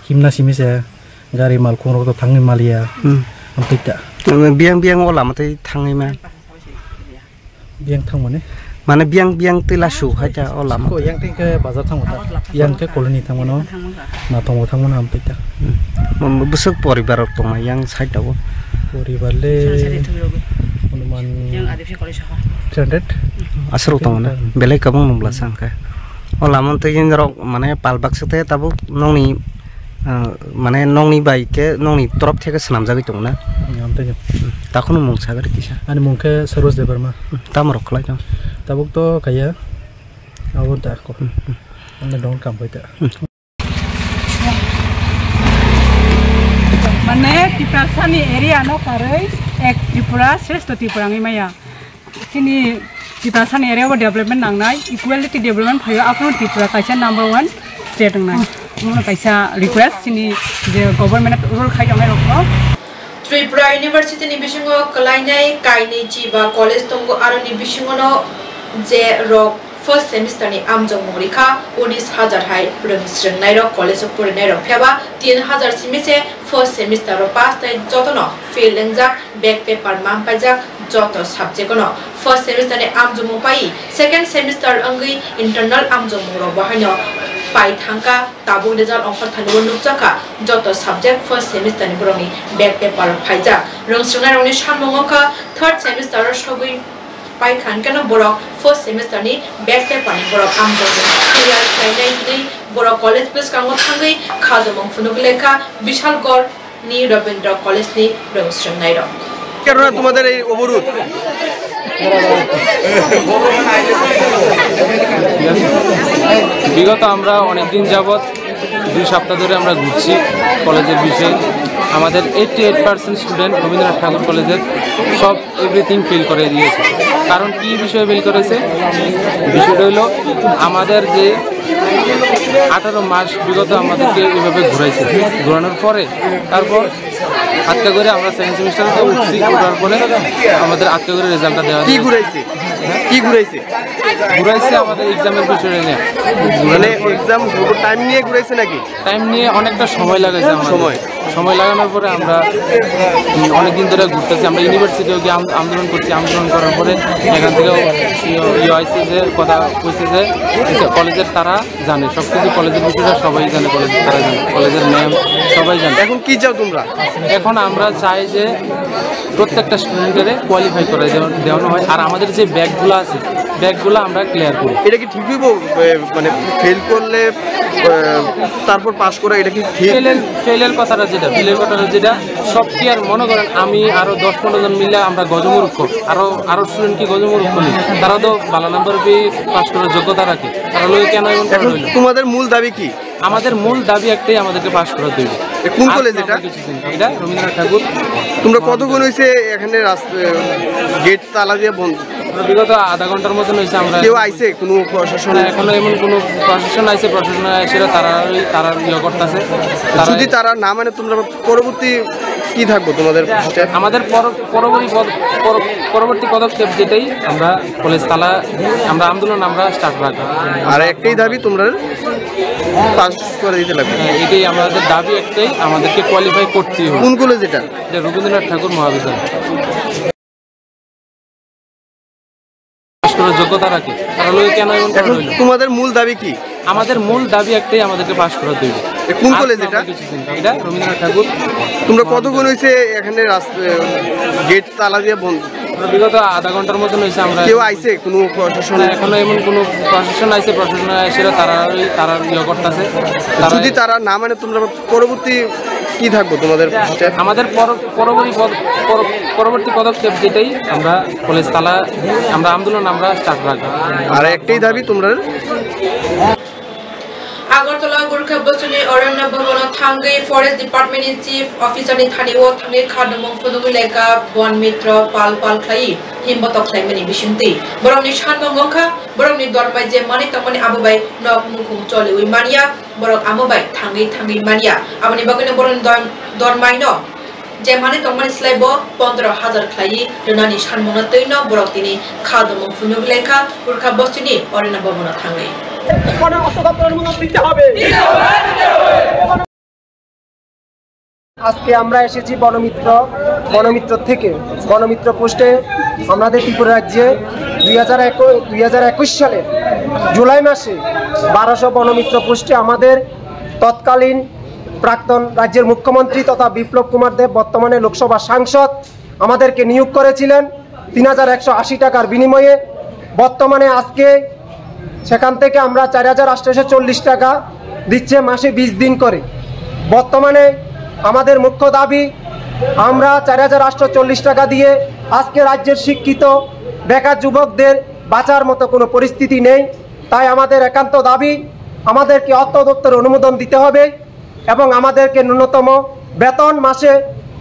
himna simise gari mal khoro to thangi malia amtika biang o lama tai thangi ma biang thang mane mana biang tila su haja o lama ko yang ting ke bazar thang mata yang ke koloni thang mano na thang mano amtika busuk poribar to ma yang side dawo poribar le অনুমান yang ada fi college ha 300 asro to mana belai kabang numla sangka o lamon te yin rok mane palbak sate tabu nongni mane nongni bai ke nongni torop theke sanam jagi to na amte takhono mung sagar kisa ani mungke service debarma tamrok khlai jang tabuk to kaya awon ta ko ane dong kam baita mane Tripurasani area no karai ek Tripura shreshto Tripura ngai maya sini Tripurasani area wo development nangnai equality development phayo apno Tripura kaisa number 1 state nangnai mono kaisa request sini je government role khai jangai rokno Tripura University ni bisingo kalainai kainai chiba college tongo aro ni bisingo no je rok first semester ni amjong morikha 19000 hai rungsreng nai rok college pore nai rok pheba 3000 simise first semester ro pass tai jotono fail lengjak back paper mam pajak joto subject no first semester ni amjong pai second semester angai internal amjong ro bahano pai thangka tabu result offer thanu nukjaka joto subject first semester ni boroni back paper phaija rungsreng nai roni samongka third semester ro sogui pai khan kana borok first semester ni back paper ni borok amjong clear khainai ni borok college plus kango thangai khadamong funugulekha bishalgor ni Rabindra college ni rungsreng nai ro কেন তোমাদের এই অবরোধ বিগত আমরা অনেক দিন যাবত 2 সপ্তাহ ধরে আমরা ঘুরছি কলেজের বিষয়ে আমাদের 88% স্টুডেন্ট রবীন্দ্রনাথ ঠাকুর কলেজের সব এভরিথিং ফিল করে দিয়েছে। কারণ কি বিষয়ে ফিল করেছে, বিষয়টা হলো আমাদের যে 18 মাস বিগত আমাদেরকে এইভাবে ঘুরাইছে, ঘোরানোর পরে তারপর আটকা করে আমরা সেকেন্ড সেমিস্টারে উঠছি, উঠার পরে আমাদের আটকা করে রেজাল্টটা দেওয়া। কি ঘুরাইছে ঘুরাইছে আমাদের এক্সামের বিষয় নিয়ে। মানে এক্সাম টাইম নিয়ে ঘুরাইছে নাকি? টাইম নিয়ে অনেকটা সময় লাগাইছে। সময় লাগানোর পরে আমরা অনেকদিন ধরে ঘুরতেছি। আমরা ইউনিভার্সিটিও গিয়ে আন্দোলন করছি। আন্দোলন করার পরে এখান থেকেও হয়েছে যে কথা কইছে যে কলেজের তারা জানে সব কিছু, কলেজের বিষয়টা সবাই জানে, কলেজের তারা জানে, কলেজের ম্যাম সবাই জানে। এখন কি চাও তোমরা? এখন আমরা চাই যে প্রত্যেকটা স্টুডেন্টের কোয়ালিফাই করে দেওয়ানো হয়, আর আমাদের যে ব্যাগগুলো আছে ব্যাগগুলো আমরা ক্লিয়ার করি। এটা কি ঠিক হইব? মানে ফেল করলে তারপর পাস করা, এটা কি ফেলের কথাটা যেটা সব কি আর মনে করেন আমি আরো 10-15 জন মিলে আমরা গজমূর্খ, আরো স্টুডেন্ট কি গজমূর্খ নেই, তারা তো ভালো নাম্বার পেয়ে পাস করার যোগ্যতা রাখে, তারা লোক কেন এমন করা হইল? তোমাদের মূল দাবি কি? আমাদের মূল দাবি একটাই, আমাদেরকে পাস করা দেবে। কোন কলেজ এটা? এটা রবীন্দ্রনাথ ঠাকুর। তোমরা কতক্ষণ হয়েছে এখানে গেট তালা দিয়ে বন্ধ? বিগত আধা ঘন্টার মতন হয়েছে। আমরা কেউ আইছে? কোনো প্রশাসন? এখনো এমন কোনো প্রশাসন আইছে, প্রশাসন এসে তারা ইয়ে করতেছে। যদি তারা না মানে তোমরা পরবর্তী কি থাকবো তোমাদের? আমাদের পরবর্তী পদক্ষেপ যেটাই আমরা কলেজ তালা, আমরা আন্দোলন আমরা স্টার্ট রাখবো। আর একটাই দাবি, তোমরা পাস করে দিতে লাগবে। এটাই আমাদের দাবি, একটাই, আমাদেরকে কোয়ালিফাই করতেই হবে। কোন কলেজ এটা? রবীন্দ্রনাথ ঠাকুর মহাবিদ্যালয়। যোগ্যতা রাখে, তারা লোক কেন এমন করা হইল? তোমাদের মূল দাবি কি? আমাদের মূল দাবি একটাই, আমাদেরকে পাস করা দেবে। কোন কলেজ এটা? এটা রবীন্দ্রনাথ ঠাকুর। তোমরা কতক্ষণ হয়েছে এখানে গেট তালা দিয়ে বন্ধ? বিগত আধা ঘন্টার মতন হয়েছে। আমরা কেউ আইছে? কোনো প্রশাসন? এখনো এমন কোনো প্রশাসন আইছে, প্রশাসন এসে তারা ইয়ে করতেছে। যদি তারা না মানে তোমরা পরবর্তী কি থাকবো তোমাদের? আমাদের পরবর্তী পদক্ষেপ যেটাই আমরা কলেজ তালা, আমরা আন্দোলন আমরা স্টার্ট রাখবো। আর একটাই দাবি, তোমরা আগরতলা গোর্খা বচনে অরণ্য ভবন থাঙ্গৈ ফরেস্ট ডিপার্টমেন্টनि চিফ অফিসাरनि थानायाव थांनाय खादोमों फुनुगुलेका बन मित्र पाल खाई हिमबतक खाइमनि बिसिमति बरंनि सानमों गंखा बरंनि दरबाय जे मानि तमनि आबोबाय नक मुखुं चलिवै मानिया बरक आमोबाय थांगै मानिया आबनि बगने बरन दरमाइनो जे माने तमनि स्लाइबो 15,000 खाई रनानि सानमों तैनो बरक तिनि खादोमों फुनुगुलेका गोर्खा बचने अरण्य भबन थांगै আজকে আমরা এসেছি বনমিত্র থেকে। বনমিত্র পোস্টে আমাদের ত্রিপুরা রাজ্যে 2021 সালে জুলাই মাসে 1200 বনমিত্র পোস্টে আমাদের তৎকালীন প্রাক্তন রাজ্যের মুখ্যমন্ত্রী তথা বিপ্লব কুমার দেব, বর্তমানে লোকসভা সাংসদ, আমাদেরকে নিয়োগ করেছিলেন 3180 টাকার বিনিময়ে। বর্তমানে আজকে সেখান থেকে আমরা 4840 টাকা দিচ্ছে, মাসে 20 দিন করে। বর্তমানে আমাদের মুখ্য দাবি, আমরা 4840 টাকা দিয়ে আজকে রাজ্যের শিক্ষিত বেকার যুবকদের বাঁচার মতো কোনো পরিস্থিতি নেই। তাই আমাদের একান্ত দাবি, আমাদেরকে অর্থ দপ্তরে অনুমোদন দিতে হবে এবং আমাদেরকে ন্যূনতম বেতন মাসে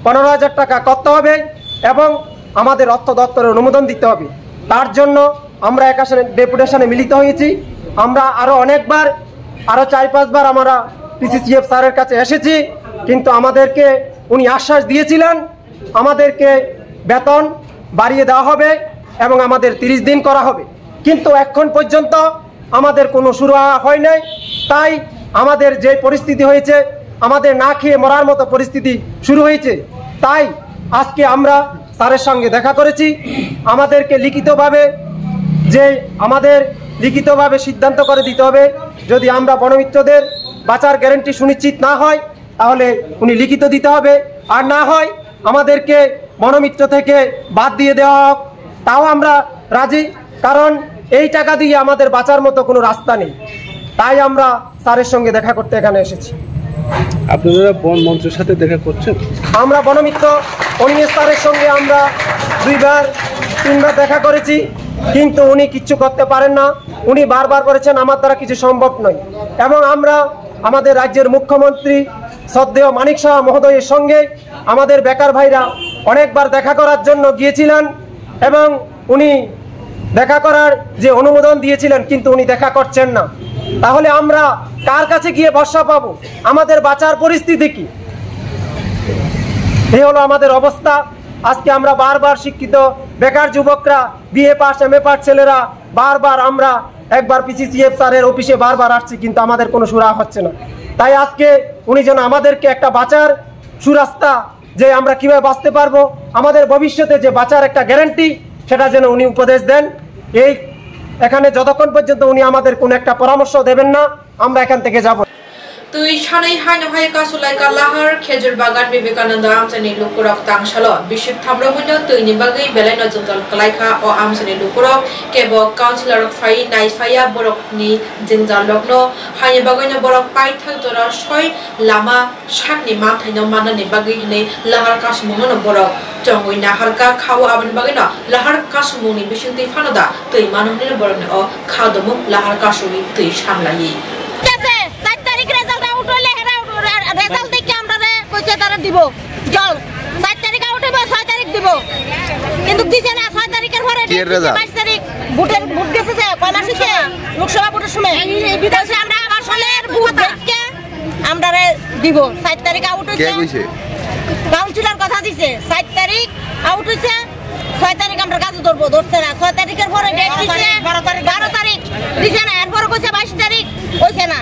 15,000 টাকা করতে হবে এবং আমাদের অর্থ দপ্তরে অনুমোদন দিতে হবে। তার জন্য আমরা একাশনে ডেপুটেশনে মিলিত হয়েছি। আমরা আরও অনেকবার, আরও 4-5 বার আমরা পিসিসিএফ স্যারের কাছে এসেছি, কিন্তু আমাদেরকে উনি আশ্বাস দিয়েছিলেন আমাদেরকে বেতন বাড়িয়ে দেওয়া হবে এবং আমাদের 30 দিন করা হবে, কিন্তু এখন পর্যন্ত আমাদের কোনো শুরু হয় নাই। তাই আমাদের যে পরিস্থিতি হয়েছে, আমাদের না খেয়ে মরার মতো পরিস্থিতি শুরু হয়েছে। তাই আজকে আমরা স্যারের সঙ্গে দেখা করেছি, আমাদেরকে লিখিতভাবে সিদ্ধান্ত করে দিতে হবে। যদি আমরা বনমিত্রদের বাঁচার গ্যারান্টি সুনিশ্চিত না হয় তাহলে উনি লিখিত দিতে হবে, আর না হয় আমাদেরকে বনমিত্র থেকে বাদ দিয়ে দেওয়া হোক, তাও আমরা রাজি। কারণ এই টাকা দিয়ে আমাদের বাঁচার মতো কোনো রাস্তা নেই। তাই আমরা স্যারের সঙ্গে দেখা করতে এখানে এসেছি। আপনারা বন মন্ত্রীর সাথে দেখা করছেন? আমরা বনমিত্র অনিমেষ স্যারের সঙ্গে আমরা 2-3বার দেখা করেছি, কিন্তু উনি কিচ্ছু করতে পারেন না। উনি বারবার বলেছেন আমার দ্বারা কিছু সম্ভব নয়। এবং আমরা আমাদের রাজ্যের মুখ্যমন্ত্রী শ্রদ্ধেয় মানিক সাহা মহোদয়ের সঙ্গে আমাদের বেকার ভাইরা অনেকবার দেখা করার জন্য গিয়েছিলেন এবং উনি দেখা করার যে অনুমোদন দিয়েছিলেন, কিন্তু উনি দেখা করছেন না। তাহলে আমরা কার কাছে গিয়ে ভরসা পাবো? আমাদের বাঁচার পরিস্থিতি কি? এই হলো আমাদের অবস্থা। আজকে আমরা বারবার শিক্ষিত বেকার যুবকরা, বিএ পাস এমএ পাস ছেলেরা বারবার আমরা একবার পিসিসিএফ স্যারের অফিসে বারবার আসছি, কিন্তু আমাদের কোনো সুরাহা হচ্ছে না। তাই আজকে উনি যেন আমাদেরকে একটা বাঁচার সুরাস্তা, যে আমরা কিভাবে বাঁচতে পারবো, আমাদের ভবিষ্যতে যে বাঁচার একটা গ্যারান্টি, সেটা যেন উনি উপদেশ দেন। এই এখানে যতক্ষণ পর্যন্ত উনি আমাদের কোনো একটা পরামর্শ দেবেন না, আমরা এখান থেকে যাব। তুই সানাই হাই কাসুলাইকা লাহার খেজুর বাগান বিবেকানন্দ আমসানি লুকুরক তাংশালত বিশুপ থামরমুন্য তুইনি বাগৈ বেলাইন জন্তল কলাইখা ও আমসানি লুকুরক কেব কাউন্সিলর ফাই নাইফাইয়া বরকনি জিংজাল লগ্ন হাইনি বাগৈनो বরক পাইথাক জরা ছয় লামা সাকনি মাথাইनो মানাनि বাগৈ हिनै लाहार कासमुंनो बरक चंगै नाहारका खाव आबन बागैनो लाहार कासमुंनि बिसुंति फानदा तुइ मानहनि बरकनि अ खादमु लाहार कासुनि तुइ सामलायि রেজাল্ট দেখে আমরা কইছে তারা দিব জল 4 তারিখ উঠব 6 তারিখ দিব, কিন্তু দিছে না। 6 তারিখের পরে 22 তারিখ ভোট গেছে, কয় মাস হইছে লোকসভা ভোটের সময় বিদেশে আমরা আসলের ভোট দেখে আমরা দিব। 4 তারিখ আউট হইছে, কে কইছে? কাউন্সিলর কথা দিছে 4 তারিখ আউট হইছে, 6 তারিখ আমরা কাজ ধরবো, ধরছে না। 6 তারিখের পরে ডেট দিছে 12 তারিখ দিছে না, এরপর কইছে 22 তারিখ হইছে না।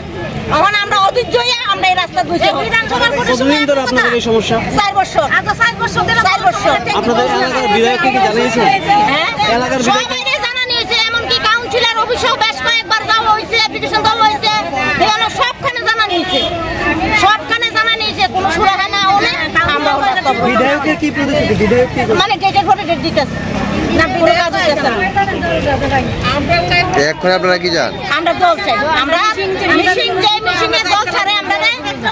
এখন আমরা অধৈর্য হয়ে আমরা এই রাস্তা ধুইছি। বিধানসভার ভোটের সময় আপনাদের এই সমস্যা 4 বছর, আচ্ছা 4 বছর দিলে 4 বছর আপনাদের এলাকার বিধায়ককে কি জানিয়েছেন? হ্যাঁ, এলাকার বিধায়ককে জানানো হয়েছে, এমনকি কাউন্সিলর অফিসেও বেশ কয়েকবার যাওয়া হয়েছে, অ্যাপ্লিকেশন দেওয়া হয়েছে, এগুলো সবখানে জানানো হয়েছে, সবখানে জানানো হয়েছে। কোনো সুরাহা না হলে আমরা বিধায়কের কি প্রতিশ্রুতি? বিধায়ক কি মানে ডেটের পরে ডেট দিতেছে না, পুরো কাজ হইতেছে না। এখন আপনারা কি জান? আমরা জল চাই, আমরা মিশিংয়ে জল ছাড়ে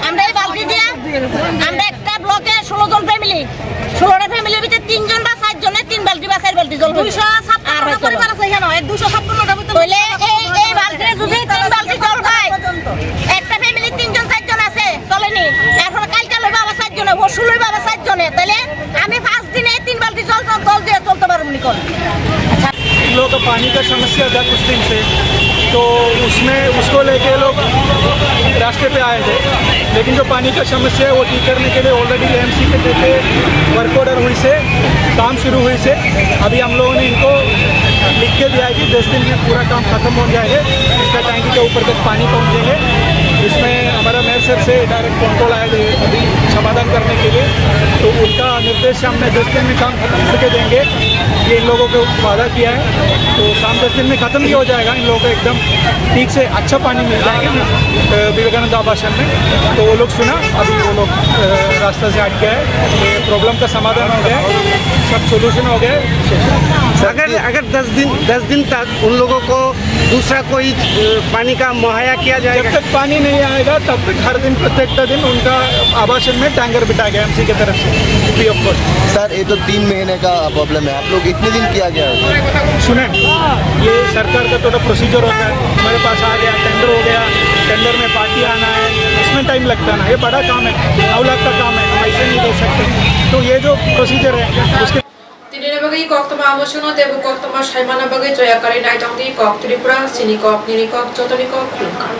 আমরা এই বালতি দিয়ে আমরা একটা ব্লকে 16 জন ফ্যামিলি, 16টা ফ্যামিলির ভিতরে 3 জন বা 4 জনে 3 বালতি বা 4 বালতি জল 256টা পরিবার আছে এখানে, 256টা ভিতরে বলে এই বালতিতে যদি 3 বালতি জল পায়, একটা ফ্যামিলি 3 জন 4 জন আছে চলেনি, এখন কালকে লইবা আবার 4 জনে, পরশু লইবা আবার 4 জনে, তাহলে আমি 5 দিনে 3 বালতি জল দিয়ে চলতে পারবো নি কোন? लोग का पानी का समस्या था कुछ दिन से, तो उसको लेके लोग रास्ते पे आए थे। लेकिन जो पानी का समस्या है वो ठीक करने के लिए ऑलरेडी एमसी के देखे वर्क ऑर्डर हुई से काम शुरू हुई से अभी हम लोगों ने इनको लिख के दिया है कि 10 दिन में पूरा काम खत्म हो जाएगा। इसका टैंकी के ऊपर तक पानी पहुँचेंगे। इसमें हमारा मेयर सर से डायरेक्ट फोन कॉल आया अभी समाधान करने के लिए, तो उनका निर्देश हमने 10 दिन में काम खत्म करके देंगे, ये इन लोगों को वादा किया है। तो काम 10 दिन में ख़त्म भी हो जाएगा, इन लोगों को एकदम ठीक से अच्छा पानी मिल जाएगा विवेकानंद आवासन में। तो वो लोग सुना, अभी वो लोग रास्ता से हट गया है, ये प्रॉब्लम का समाधान हो गया है, सब सोल्यूशन हो गया है। अगर 10 दिन तक उन लोगों को दूसरा कोई पानी का मुहैया किया जाएगा? जब तक पानी नहीं आएगा तब तक हर दिन प्रत्येक दिन उनका आवासन में टैंकर बिठा गया एमसी की तरफ से फ्री ऑफ कॉस्ट। सर ये तो 3 महीने का प्रॉब्लम है, आप लोग इतने दिन किया गया है? सुने, ये सरकार का थोड़ा प्रोसीजर होता है, हमारे पास आ गया टेंडर हो गया, टेंडर में पार्टी आना है, इसमें टाइम लगता है ना, ये बड़ा काम है, 9 लाख का काम है, हम ऐसे नहीं दे सकते। तो ये जो प्रोसीजर है उसके Tinini bagai kok tama amosuno debu kok tama shaimana bagai joyakari naitangdi kok Tripura sini kok nini kok jotoni kok kulungkar.